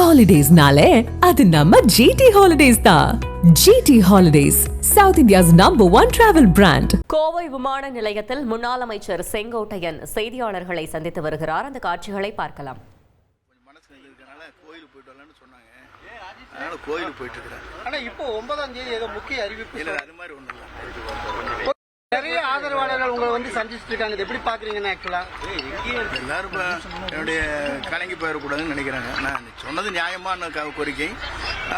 Holidays-nale, அது நம்ம GT Holidays தான். GT Holidays, South India's #1 travel brand. Kovai விமான நிலையத்தில் முன்னாள் அமைச்சர் செங்கோட்டையன் செய்தியாளர்களை சந்தித்து வருகிறார். அந்த காட்சிகளை பார்க்கலாம். கோயிலுக்கு போயிட்டு இருக்கிறேன். ஆனா இப்போ 9ஆம் தேதி ஏதோ முக்கிய அறிவிப்பு இல்ல, அது மாதிரி ஒண்ணு இல்ல. நிறைய ஆதரவாளர்கள் உங்களை வந்து சந்திச்சுட்டு இருக்காங்க. எப்படி பாக்குறீங்கன்னா ஆக்சுவலா எல்லாரும் என்னுடைய கலங்கி போயிடக்கூடாதுன்னு நினைக்கிறாங்க. நான் சொன்னது நியாயமான கோரிக்கை.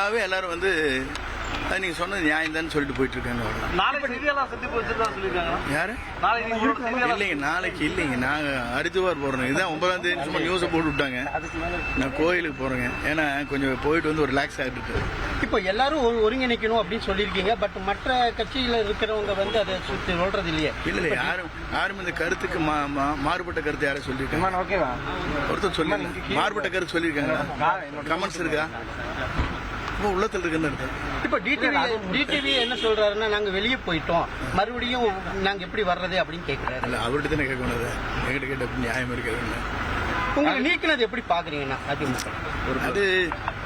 ஆகவே எல்லாரும் வந்து நீங்க சொன்னது நியாயம் தான் சொல்லிட்டு போயிட்டு இருக்காங்க. யாரு இல்லைங்க, நாளைக்கு இல்லைங்க, நாங்க ஹரித்வார் போறோம். இதுதான் 9ஆம் தேதி சும்மா நியூஸை போட்டு விட்டாங்க. நான் கோயிலுக்கு போறேங்க. ஏன்னா கொஞ்சம் போயிட்டு வந்து ஒரு ரிலாக்ஸ் ஆகிட்டு இருக்கு. இப்போ எல்லாரும் ஒருங்கிணைக்கணும் அப்படின்னு சொல்லியிருக்கீங்க. பட் மற்ற கட்சியில இருக்கிறவங்க வந்து அதை சுற்றி சொல்றது இல்லையே. இல்ல யாரும் இந்த கருத்துக்கு மாறுபட்ட கருத்து யாரும் சொல்லியிருக்காங்க. ஒருத்தர் சொல்லி மாறுபட்ட கருத்து சொல்லியிருக்காங்க. கமெண்ட்ஸ் இருக்கா? உள்ளத்தில் இருக்குன்னு இருக்கு. இப்போ டிடிவி என்ன சொல்றாருன்னா, நாங்க வெளியே போயிட்டோம், மறுபடியும் நாங்க எப்படி வர்றது அப்படின்னு கேட்கிறாரு. இல்ல அவர்கிட்ட தானே கேட்கணும். எங்கிட்ட கேட்ட நியாயம் இருக்காது. உங்களை நீக்கினது எப்படி பாக்குறீங்கன்னா? அது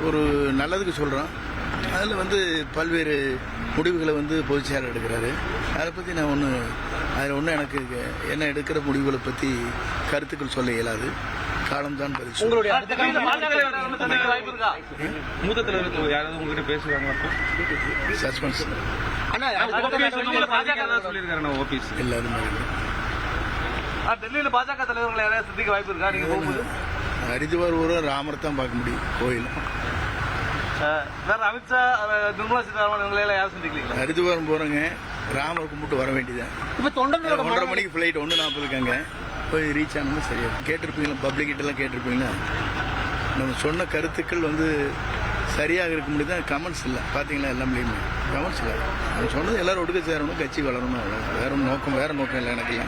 ஒரு நல்லதுக்கு சொல்றோம். அதில் வந்து பல்வேறு முடிவுகளை வந்து பொதுச்செயலாளர் எடுக்கிறாரு. அதை பற்றி நான் அதில் எனக்கு என்ன எடுக்கிற முடிவுகளை பற்றி கருத்துக்கள் சொல்ல இயலாது. காலம்தான் பதில். உங்களுடைய மூத்த தலைவர்கள் யாராவது உங்ககிட்ட பேசுவாங்க? சஸ்பென்ஸ் எல்லாரும் டெல்லியில பாஜக தலைவர்கள் யாராவது சந்திக்க வாய்ப்பு இருக்கா? நீங்க போகும்போது ஹரித்வார் ஊரும் ராமர் தான் பார்க்க முடியும். கோயில் வேற அமித்ஷா, நிர்மலா சீதாராமன் இவங்களை யாரும் சந்திக்கலீங்களா? ஹரித்வாரம் போறேங்க, ராமர் கும்பிட்டு வர வேண்டியதான். இப்ப 1:30 மணிக்கு ஃபிளைட் 1:40 இருக்காங்க. போய் ரீச் ஆனது சரியா கேட்டிருப்பீங்களா? பப்ளிக் கிட்டலாம் கேட்டிருப்பீங்களா? நம்ம சொன்ன கருத்துக்கள் வந்து சரியாக இருக்க முடியுது. கமெண்ட்ஸ் இல்லை, பார்த்தீங்களா? எல்லாமே கமெண்ட்ஸ் இல்லை. நம்ம சொன்னது எல்லாரும் ஒடுக்க சேரணும், கட்சி வளரணும், வேற நோக்கம் இல்லை எனக்கு இல்லை.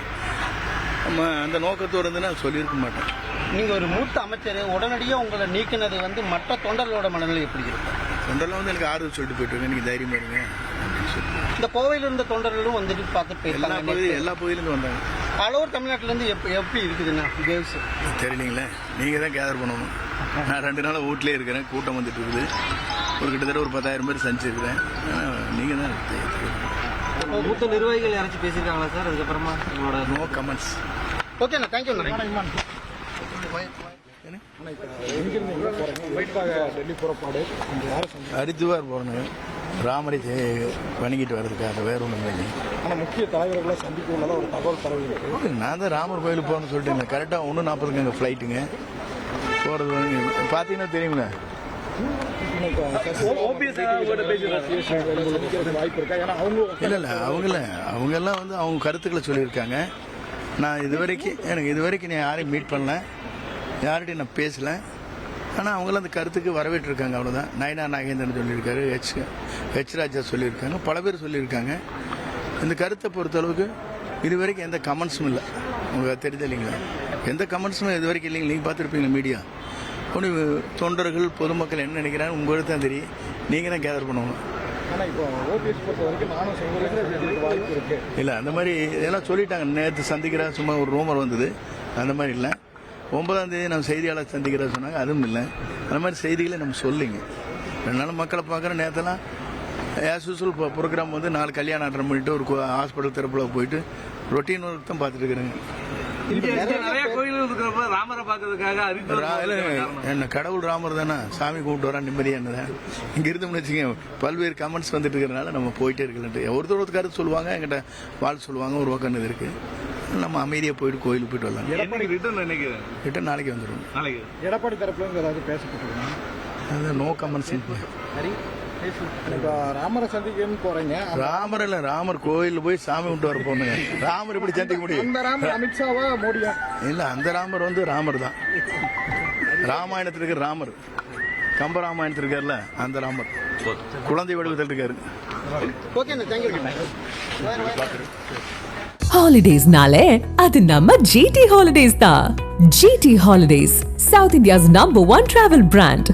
நம்ம அந்த நோக்கத்தோடு இருந்துன்னா சொல்லியிருக்க மாட்டோம். நீங்கள் ஒரு மூத்த அமைச்சர், உடனடியாக உங்களை நீக்கினது வந்து மற்ற தொண்டர்களோட மனநிலை எப்படி இருக்கும்? தொண்டர்லாம் வந்து எனக்கு ஆறுதல் சொல்லிட்டு போயிட்டு இருக்கேன், நீங்கள் தைரியமாக இருங்க. இந்த கோவையில் இருந்த தொண்டர்களும் வந்துட்டு பார்த்துட்டு எல்லா பகுதியிலேருந்து வந்தாங்க. ஆல் தமிழ்நாட்டிலேருந்து எப்படி இருக்குதுண்ணா கேர்ள்ஸ் தெரியலீங்களே. நீங்கள் தான் கேதர் பண்ணணும். நான் 2 நாளாக வீட்டிலே இருக்கிறேன். கூட்டம் வந்துட்டு இருக்குது. கிட்டத்தட்ட ஒரு 10,000 பேர் சந்திச்சிருக்கிறேன். நீங்கள் தான் மூத்த நிர்வாகிகள் யாராச்சும் பேசியிருக்காங்களா சார்? அதுக்கப்புறமா உங்களோட நோ கமெண்ட்ஸ். ஓகேண்ணா, தேங்க்யூ. ஹரித்வார் போறேன், ராமரை வணங்கிட்டு வர்றதுக்காக, வேற ஒன்றும் இல்லை. ஆனால் முக்கிய தலைவர்களை சந்திக்க உள்ளதா ஒரு தகவல் பரவி. நான் தான் ராமர் கோயிலுக்கு போகணும்னு சொல்லிட்டேங்க. கரெக்டாக 1:40 எங்கள் ஃப்ளைட்டுங்க. போகிறது பார்த்தீங்கன்னா தெரியுங்களே. இல்லை அவங்கெல்லாம் வந்து அவங்க கருத்துக்களை சொல்லியிருக்காங்க. நான் இதுவரைக்கும் நான் யாரையும் மீட் பண்ணல, யார்கிட்டையும் நான் பேசல. ஆனால் அவங்களாம் அந்த கருத்துக்கு வரவேற்றிருக்காங்க, அவ்வளோதான். நயனா நாகேந்திரன் சொல்லியிருக்காரு, ஹெச் ராஜா சொல்லியிருக்காங்க, பல பேர் சொல்லியிருக்காங்க. இந்த கருத்தை பொறுத்தளவுக்கு இதுவரைக்கும் எந்த கமெண்ட்ஸும் இல்லை. உங்களுக்கு தெரிஞ்ச இல்லைங்களா? எந்த கமெண்ட்ஸும் இது வரைக்கும் இல்லைங்க. நீங்கள் பார்த்துருப்பீங்க மீடியா. ஒன்று தொண்டர்கள் பொதுமக்கள் என்ன நினைக்கிறாங்க உங்களுக்கு தான் தெரியும். நீங்கள் தான் கேதர் பண்ணுவாங்க. இல்லை அந்த மாதிரி இதெல்லாம் சொல்லிட்டாங்க. நேற்று சந்திக்கிறா சும்மா ஒரு ரூமர் வந்தது, அந்த மாதிரி இல்லை. 9ஆம் தேதி நம்ம செய்தியாளர் சந்திக்கிறா சொன்னாங்க, அதுவும் இல்லை. அந்த மாதிரி செய்திகளை நம்ம சொல்லிங்க. 2 நாள் மக்களை பார்க்குற நேரத்தெல்லாம் ஆஸ் யூஸ்வல் ப்ரோக்ராம் வந்து 4 கல்யாணம் அட்டன் பண்ணிட்டு ஒரு ஹாஸ்பிட்டல் திறப்புல போயிட்டு ரொட்டீன் ஒர்க் தான் பார்த்துட்டு இருக்கிறேங்க. என்ன கடவுள் ராமர் தானே, சாமி கூப்பிட்டு வரா நிம்மதியா என்னதான். இங்க இருந்தோம்னு வச்சுக்கோங்க, பல்வேறு கமெண்ட்ஸ் வந்துட்டு இருக்கிறதுனால நம்ம போயிட்டே இருக்கலன்ட்டு ஒருத்தர் கருத்து சொல்லுவாங்க, என்கிட்ட வாழ் சொல்லுவாங்க. ஒரு பக்கம் இது இருக்கு. நம்ம அமைதியா போயிட்டு கோயிலுக்கு போயிட்டு வரலாம். ரிட்டர்ன் நாளைக்கு வந்துடும். எடப்பாடி தரப்புல ஏதாவது பேசப்பட்டிருக்கோம்? No comments. ராமரை சந்திக்கன்னு போறீங்க. ராமர் கோயில் போய் சாமி விட்டு வர போனுங்க. ராமர் எப்படி சந்திக்க முடியும்? அந்த ராமர் அமித்ஷாவா மோடியா? இல்ல, அந்த ராமர் வந்து ராமர் தான். ராமாயணத்தில் இருக்கிற ராமர், கம்பராமாயணத்தில் இருக்காருல்ல அந்த ராமர், குழந்தை வடிவத்தில் இருக்காரு. Holidays-nale, அது நம்ம GT Holidays தான். GT Holidays, South India's #1 travel brand.